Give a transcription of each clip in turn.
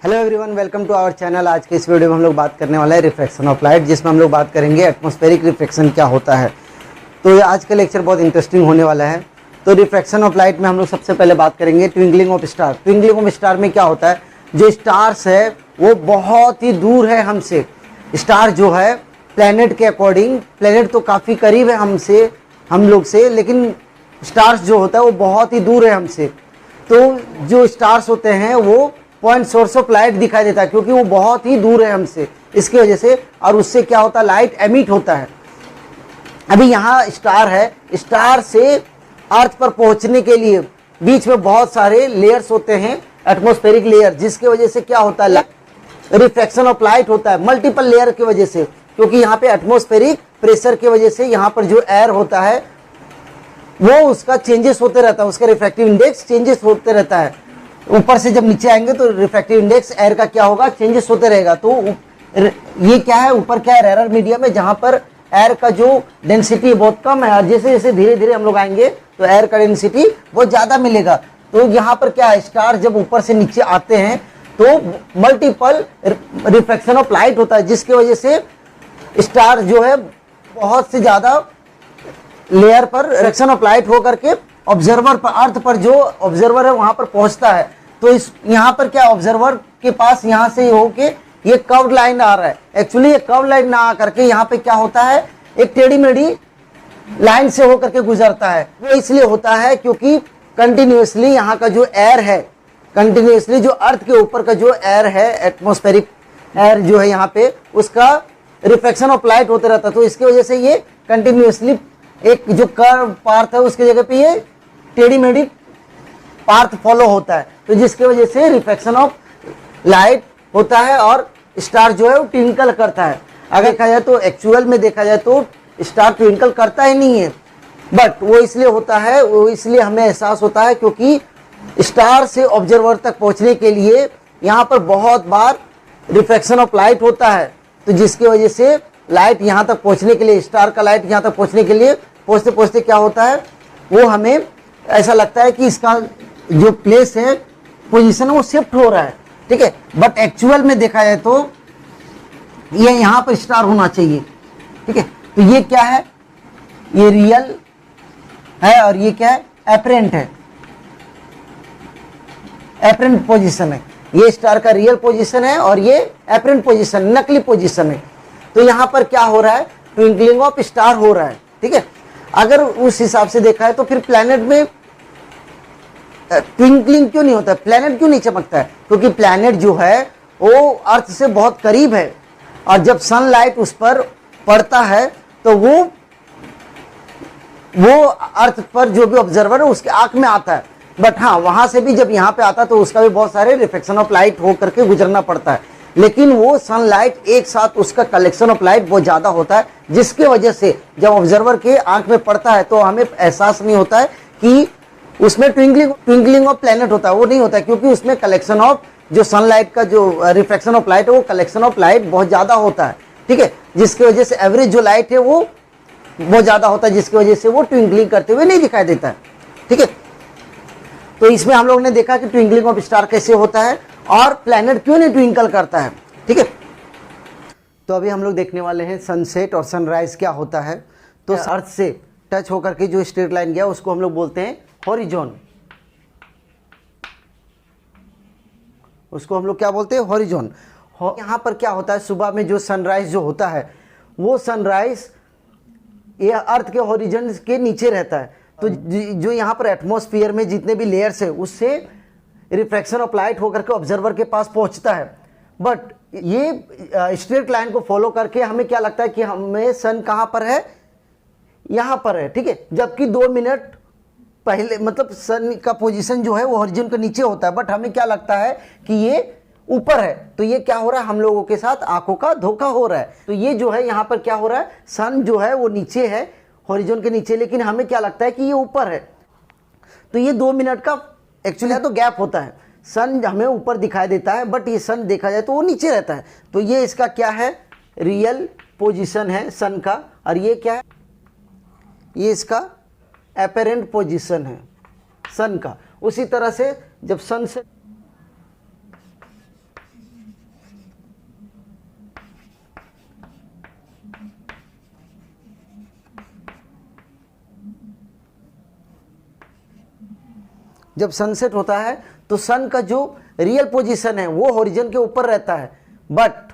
Hello everyone, welcome to our channel. आज के इस वीडियो में हम लोग बात करने वाला है रिफ्रैक्शन ऑफ लाइट, जिसमें हम लोग बात करेंगे एटमॉस्फेरिक रिफ्रैक्शन क्या होता है। तो ये आज का लेक्चर बहुत इंटरेस्टिंग होने वाला है। तो रिफ्रैक्शन ऑफ लाइट में हम लोग सबसे पहले बात करेंगे twinkling of star. Twinkling of star में क्या होता है, जो स्टार्स है वो बहुत ही दूर है हमसे। स्टार जो है प्लैनेट के अकॉर्डिंग, प्लैनेट तो काफ़ी करीब है हमसे, हम लोग से, लेकिन स्टार्स जो होता है वो बहुत ही दूर है हमसे। तो जो स्टार्स होते हैं वो पॉइंट सोर्स ऑफ लाइट दिखाई देता है, क्योंकि वो बहुत ही दूर है हमसे, इसकी वजह से। और उससे क्या होता है, लाइट एमिट होता है। अभी यहाँ स्टार है, स्टार से अर्थ पर पहुंचने के लिए बीच में बहुत सारे लेयर्स होते हैं, एटमॉस्फेरिक लेयर, जिसकी वजह से क्या होता है, रिफ्रैक्शन ऑफ लाइट होता है मल्टीपल लेयर की वजह से। क्योंकि यहाँ पे एटमॉस्फेरिक प्रेशर की वजह से यहाँ पर जो एयर होता है वो उसका चेंजेस होते रहता है, उसका रिफ्रैक्टिव इंडेक्स चेंजेस होते रहता है। ऊपर से जब नीचे आएंगे तो रिफ्रैक्टिव इंडेक्स एयर का क्या होगा, चेंजेस होते रहेगा। तो ये क्या है, ऊपर क्या है, रेयर मीडियम है, जहां पर एयर का जो डेंसिटी बहुत कम है, और जैसे जैसे धीरे धीरे हम लोग आएंगे तो एयर का डेंसिटी बहुत ज़्यादा मिलेगा। तो यहाँ पर क्या है, स्टार जब ऊपर से नीचे आते हैं तो मल्टीपल रिफ्रैक्शन ऑफ लाइट होता है, जिसकी वजह से स्टार जो है बहुत से ज़्यादा लेयर पर रिफ्रैक्शन ऑफ लाइट हो करके ऑब्जर्वर पर, अर्थ पर जो ऑब्जर्वर है वहां पर पहुंचता है। तो इस यहाँ पर क्या, ऑब्जर्वर के पास यहाँ से होके ये कर्व लाइन आ रहा है। एक्चुअली ये कर्व लाइन ना आ करके यहाँ पे क्या होता है, एक टेढ़ी मेढ़ी लाइन से होकर के गुजरता है। वो इसलिए होता है क्योंकि कंटिन्यूसली यहाँ का जो एयर है, कंटिन्यूसली जो अर्थ के ऊपर का जो एयर है, एटमॉस्फेरिक एयर जो है यहाँ पे, उसका रिफ्रैक्शन ऑफ लाइट होते रहता है। तो इसकी वजह से ये कंटिन्यूसली एक जो कर्व पाथ है उसकी जगह पे ये टेढ़ी मेढ़ी पाथ फॉलो होता है, तो जिसकी वजह से रिफ्रैक्शन ऑफ लाइट होता है और स्टार जो है वो ट्विंकल करता है। अगर देखा जाए तो एक्चुअल में देखा जाए तो स्टार ट्विंकल करता ही नहीं है, बट वो इसलिए होता है, वो इसलिए हमें एहसास होता है क्योंकि स्टार से ऑब्जर्वर तक पहुंचने के लिए यहाँ पर बहुत बार रिफ्रैक्शन ऑफ लाइट होता है। तो जिसकी वजह से लाइट यहाँ तक पहुँचने के लिए, स्टार का लाइट यहाँ तक पहुँचने के लिए पहुँचते पहुँचते क्या होता है, वो हमें ऐसा लगता है कि इसका जो प्लेस है, पोजीशन है, वो शिफ्ट हो रहा है, ठीक है। बट एक्चुअल में देखा जाए तो ये यहाँ पर स्टार होना चाहिए, ठीक है। तो ये क्या है, ये रियल है और ये क्या है, एपरेंट है, एपरेंट पोजीशन है। ये स्टार का रियल पोजीशन है और ये एपरेंट पोजीशन, नकली पोजीशन है। तो यहाँ पर क्या हो रहा है, ट्विंकलिंग ऑफ स्टार हो रहा है, ठीक है। अगर उस हिसाब से देखा है तो फिर प्लैनेट में ट्विंकलिंग क्यों नहीं होता है, प्लैनेट क्यों नहीं चमकता है? क्योंकि प्लैनेट जो है वो अर्थ से बहुत करीब है, और जब सनलाइट उस पर पड़ता है तो वो अर्थ पर जो भी ऑब्जर्वर है उसके आंख में आता है। बट हाँ, वहां से भी जब यहाँ पे आता है तो उसका भी बहुत सारे रिफ्लेक्शन ऑफ लाइट हो करके गुजरना पड़ता है, लेकिन वो सनलाइट एक साथ, उसका कलेक्शन ऑफ लाइट बहुत ज़्यादा होता है, जिसके वजह से जब ऑब्जर्वर के आंख में पड़ता है तो हमें एहसास नहीं होता है कि उसमें ट्विंकलिंग ऑफ प्लैनेट होता है। वो नहीं होता है, क्योंकि उसमें कलेक्शन ऑफ जो सनलाइट का जो रिफ्लेक्शन ऑफ लाइट है, वो कलेक्शन ऑफ लाइट बहुत ज़्यादा होता है, ठीक है। जिसकी वजह से एवरेज जो लाइट है वो बहुत ज़्यादा होता है, जिसकी वजह से वो ट्विंकलिंग करते हुए नहीं दिखाई देता है, ठीक है। तो इसमें हम लोग ने देखा कि ट्विंकलिंग ऑफ स्टार कैसे होता है और प्लैनेट क्यों नहीं ट्विंकल करता है, ठीक है। तो अभी हम लोग देखने वाले हैं सनसेट और सनराइज क्या होता है। तो अर्थ से टच होकर के जो स्ट्रेट लाइन गया उसको हम लोग बोलते हैं हॉरिजॉन, उसको हम लोग क्या बोलते हैं, हॉरिजॉन। यहाँ पर क्या होता है, सुबह में जो सनराइज जो होता है वो सनराइज ये अर्थ के हॉरिजॉन के नीचे रहता है। तो जो यहाँ पर एटमॉस्फेयर में जितने भी लेयर्स है उससे रिफ्रैक्शन ऑफ लाइट होकर के ऑब्जर्वर के पास पहुँचता है। बट ये स्ट्रेट लाइन को फॉलो करके हमें क्या लगता है कि हमें सन कहाँ पर है, यहाँ पर है, ठीक है। जबकि 2 मिनट पहले, मतलब सन का पोजीशन जो है वो हॉरिजॉन के नीचे होता है, बट हमें क्या लगता है कि ये ऊपर है। तो ये क्या हो रहा है, हम लोगों के साथ आंखों का धोखा हो रहा है। तो ये जो है यहाँ पर क्या हो रहा है, सन जो है वो नीचे है, हॉरिजॉन के नीचे, लेकिन हमें क्या लगता है कि ये ऊपर है। तो ये 2 मिनट का एक्चुअली तो गैप होता है, सन हमें ऊपर दिखाई देता है बट ये सन देखा जाए तो वो नीचे रहता है। तो ये इसका क्या है, रियल पोजीशन है सन का, और ये क्या है, ये इसका एपेरेंट पोजीशन है सन का। उसी तरह से जब सन से जब सनसेट होता है तो सन का जो रियल पोजीशन है वो हॉरिजॉन के ऊपर रहता है, बट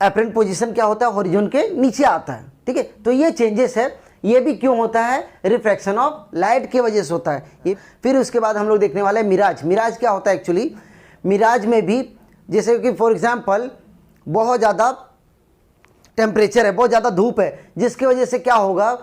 अपरेंट पोजीशन क्या होता है, हॉरिजॉन के नीचे आता है। ठीक है, तो ये चेंजेस है, ये भी क्यों होता है, रिफ्रैक्शन ऑफ लाइट की वजह से होता है ये। फिर उसके बाद हम लोग देखने वाले हैं मिराज। मिराज क्या होता है एक्चुअली, मिराज में भी जैसे कि फॉर एग्जांपल बहुत ज़्यादा टेम्परेचर है, बहुत ज़्यादा धूप है, जिसकी वजह से क्या होगा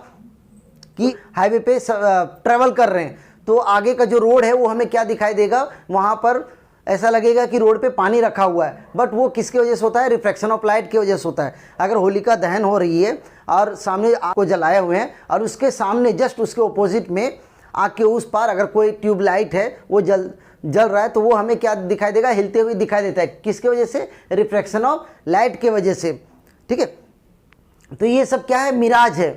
कि हाईवे पे ट्रैवल कर रहे हैं तो आगे का जो रोड है वो हमें क्या दिखाई देगा, वहाँ पर ऐसा लगेगा कि रोड पे पानी रखा हुआ है, बट वो किसकी वजह से होता है, रिफ्रैक्शन ऑफ लाइट की वजह से होता है। अगर होलिका दहन हो रही है और सामने आग को जलाए हुए हैं और उसके सामने जस्ट उसके ऑपोजिट में आग के उस पार अगर कोई ट्यूब लाइट है वो जल रहा है, तो वो हमें क्या दिखाई देगा, हिलते हुए दिखाई देता है। किसकी वजह से, रिफ्रैक्शन ऑफ लाइट की वजह से। ठीक है, तो ये सब क्या है, मिराज है।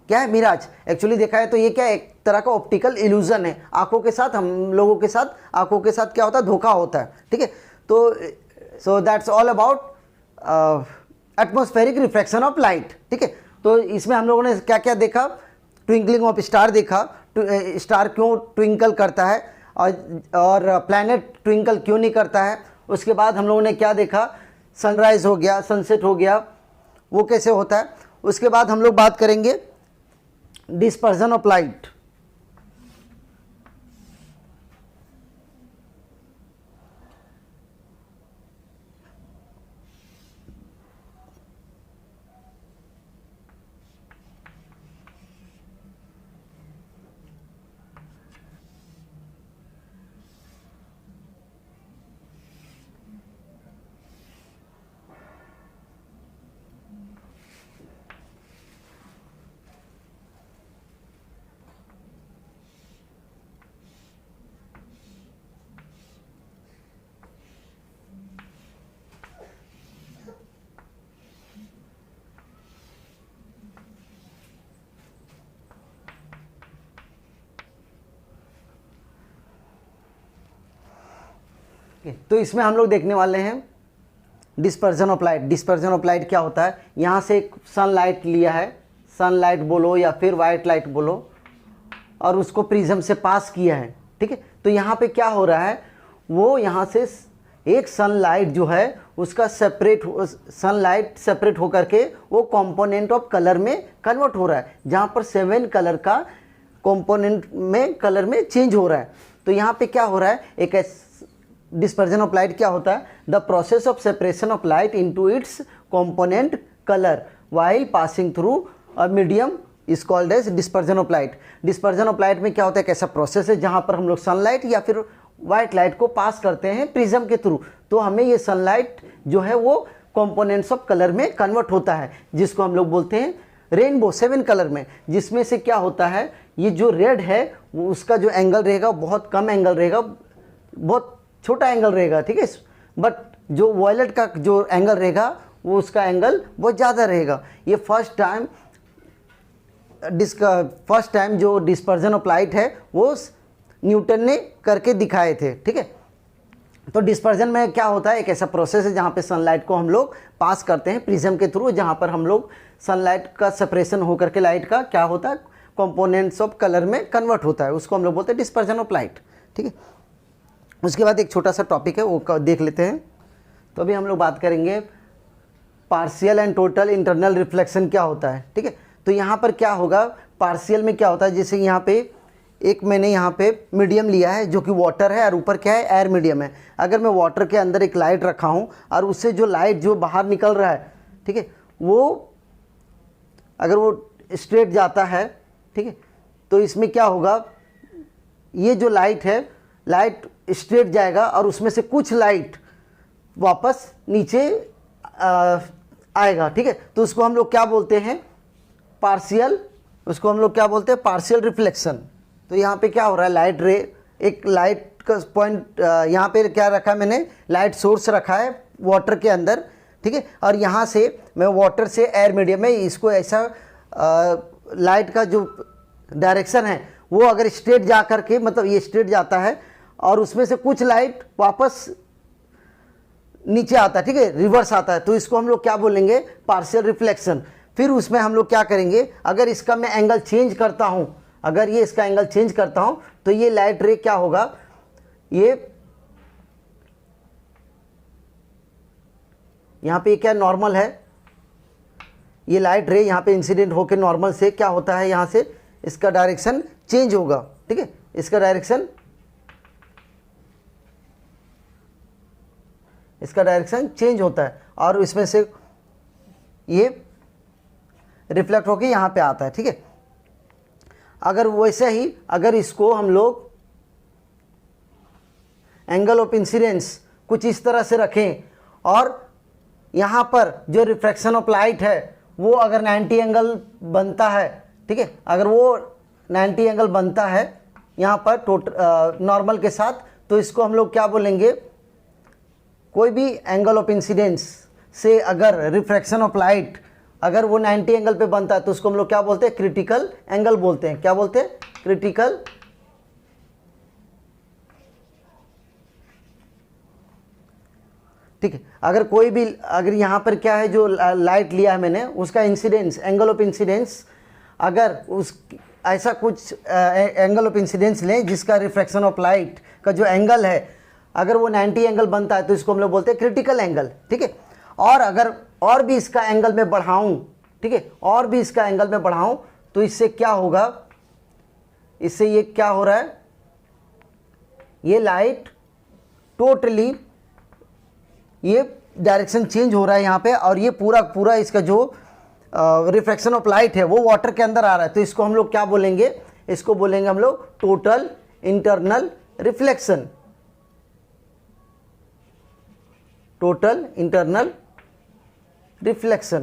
क्या है, मिराज। एक्चुअली देखा है तो ये क्या है, एक तरह का ऑप्टिकल इल्यूजन है। आंखों के साथ, हम लोगों के साथ आंखों के साथ क्या होता है, धोखा होता है। ठीक है, तो so that's all about atmospheric refraction of light. ठीक है, तो इसमें हम लोगों ने क्या क्या देखा, ट्विंकलिंग ऑफ स्टार देखा, स्टार क्यों ट्विंकल करता है और प्लैनेट ट्विंकल क्यों नहीं करता है। उसके बाद हम लोगों ने क्या देखा, सनराइज हो गया, सनसेट हो गया, वो कैसे होता है। उसके बाद हम लोग बात करेंगे डिस्पर्जन ऑफ लाइट। तो इसमें हम लोग देखने वाले हैं dispersion of light. Dispersion of light क्या होता है, यहाँ से एक सनलाइट लिया है, सनलाइट बोलो या फिर वाइट लाइट बोलो, और उसको प्रिज्म से पास किया है। ठीक है, तो यहाँ पे क्या हो रहा है, वो यहाँ से एक सनलाइट जो है उसका सनलाइट सेपरेट होकर के वो कंपोनेंट ऑफ कलर में कन्वर्ट हो रहा है, जहाँ पर 7 कलर का कंपोनेंट में कलर में चेंज हो रहा है। तो यहाँ पे क्या हो रहा है, एक डिस्पर्जन ऑफ लाइट क्या होता है, the process of separation of light into its component colour while passing through a medium is called as dispersion of light. Dispersion of light में क्या होता है, कैसा प्रोसेस है जहाँ पर हम लोग सनलाइट या फिर वाइट लाइट को पास करते हैं प्रिज्म के थ्रू, तो हमें ये सनलाइट जो है वो कंपोनेंट्स ऑफ कलर में कन्वर्ट होता है, जिसको हम लोग बोलते हैं रेनबो 7 कलर में। जिसमें से क्या होता है, ये जो रेड है वो उसका जो एंगल रहेगा बहुत कम एंगल रहेगा, बहुत छोटा एंगल रहेगा। ठीक है, बट जो वॉयलेट का जो एंगल रहेगा वो उसका एंगल बहुत ज़्यादा रहेगा। ये फर्स्ट टाइम जो डिस्पर्जन ऑफ लाइट है वो न्यूटन ने करके दिखाए थे। ठीक है, तो डिस्पर्जन में क्या होता है, एक ऐसा प्रोसेस है जहाँ पे सनलाइट को हम लोग पास करते हैं प्रिज्म के थ्रू, जहाँ पर हम लोग सनलाइट का सेपरेशन होकर के लाइट का क्या होता है, कंपोनेंट्स ऑफ कलर में कन्वर्ट होता है, उसको हम लोग बोलते हैं डिस्पर्जन ऑफ लाइट। ठीक है, उसके बाद एक छोटा सा टॉपिक है वो देख लेते हैं। तो अभी हम लोग बात करेंगे partial and total internal reflection क्या होता है। ठीक है, तो यहाँ पर क्या होगा, पार्शियल में क्या होता है, जैसे यहाँ पे मैंने यहाँ पे मीडियम लिया है जो कि वाटर है और ऊपर क्या है, एयर मीडियम है। अगर मैं वाटर के अंदर एक लाइट रखा हूँ और उससे जो लाइट जो बाहर निकल रहा है, ठीक है, वो अगर वो स्ट्रेट जाता है, ठीक है, तो इसमें क्या होगा, ये जो लाइट है, लाइट स्ट्रेट जाएगा और उसमें से कुछ लाइट वापस नीचे आएगा। ठीक है, तो उसको हम लोग क्या बोलते हैं, पार्शियल, उसको हम लोग क्या बोलते हैं, पार्शियल रिफ्लेक्शन। तो यहाँ पे क्या हो रहा है, लाइट रे, एक लाइट का पॉइंट यहाँ पे क्या रखा है मैंने, लाइट सोर्स रखा है वाटर के अंदर। ठीक है, और यहाँ से मैं वाटर से एयर मीडियम में इसको ऐसा लाइट का जो डायरेक्शन है वो अगर स्ट्रेट जा कर के, मतलब ये स्ट्रेट जाता है और उसमें से कुछ लाइट वापस नीचे आता है, ठीक है, रिवर्स आता है, तो इसको हम लोग क्या बोलेंगे, पार्शियल रिफ्लेक्शन। फिर उसमें हम लोग क्या करेंगे, अगर इसका मैं एंगल चेंज करता हूँ, अगर ये इसका एंगल चेंज करता हूँ तो ये लाइट रे क्या होगा, यहाँ पे क्या नॉर्मल है, ये लाइट रे यहाँ पे इंसिडेंट होकर नॉर्मल से क्या होता है, यहाँ से इसका डायरेक्शन चेंज होगा, ठीक है, इसका डायरेक्शन चेंज होता है और इसमें से ये रिफ्लेक्ट होके यहाँ पे आता है, ठीक है। अगर वैसे ही अगर इसको हम लोग एंगल ऑफ इंसिडेंस कुछ इस तरह से रखें और यहाँ पर जो रिफ्रैक्शन ऑफ लाइट है वो अगर 90 एंगल बनता है, ठीक है, अगर वो 90 एंगल बनता है यहाँ पर नॉर्मल के साथ, तो इसको हम लोग क्या बोलेंगे, कोई भी एंगल ऑफ इंसिडेंस से अगर रिफ्रैक्शन ऑफ लाइट अगर वो 90 एंगल पे बनता है तो उसको हम लोग क्या बोलते हैं, क्रिटिकल एंगल बोलते हैं। क्या बोलते हैं, क्रिटिकल। ठीक है, अगर कोई भी अगर यहाँ पर क्या है जो लाइट लिया है मैंने उसका इंसिडेंस, एंगल ऑफ इंसिडेंस, अगर उस ऐसा कुछ एंगल ऑफ इंसिडेंस लें जिसका रिफ्रैक्शन ऑफ लाइट का जो एंगल है अगर वो 90 एंगल बनता है तो इसको हम लोग बोलते हैं क्रिटिकल एंगल, ठीक है। और अगर और भी इसका एंगल में बढ़ाऊं, ठीक है, और भी इसका एंगल में बढ़ाऊं तो इससे क्या होगा, इससे ये क्या हो रहा है, ये लाइट टोटली ये डायरेक्शन चेंज हो रहा है यहाँ पे और ये पूरा इसका जो रिफ्रैक्शन ऑफ लाइट है वो वाटर के अंदर आ रहा है, तो इसको हम लोग क्या बोलेंगे, इसको बोलेंगे हम लोग total internal reflection. Total internal reflection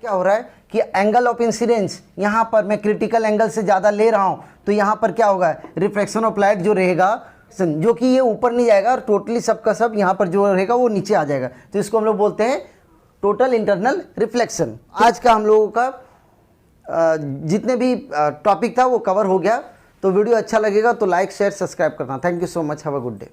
क्या हो रहा है कि एंगल ऑफ इंसिडेंस यहाँ पर मैं क्रिटिकल एंगल से ज़्यादा ले रहा हूँ तो यहाँ पर क्या होगा, रिफ्रैक्शन ऑफ लाइट जो रहेगा जो कि ये ऊपर नहीं जाएगा और टोटली सबका सब यहाँ पर जो रहेगा वो नीचे आ जाएगा, तो इसको हम लोग बोलते हैं टोटल इंटरनल रिफ्लेक्शन। आज का हम लोगों का जितने भी टॉपिक था वो कवर हो गया, तो वीडियो अच्छा लगेगा तो लाइक शेयर सब्सक्राइब करना। Thank you so much, have a good day.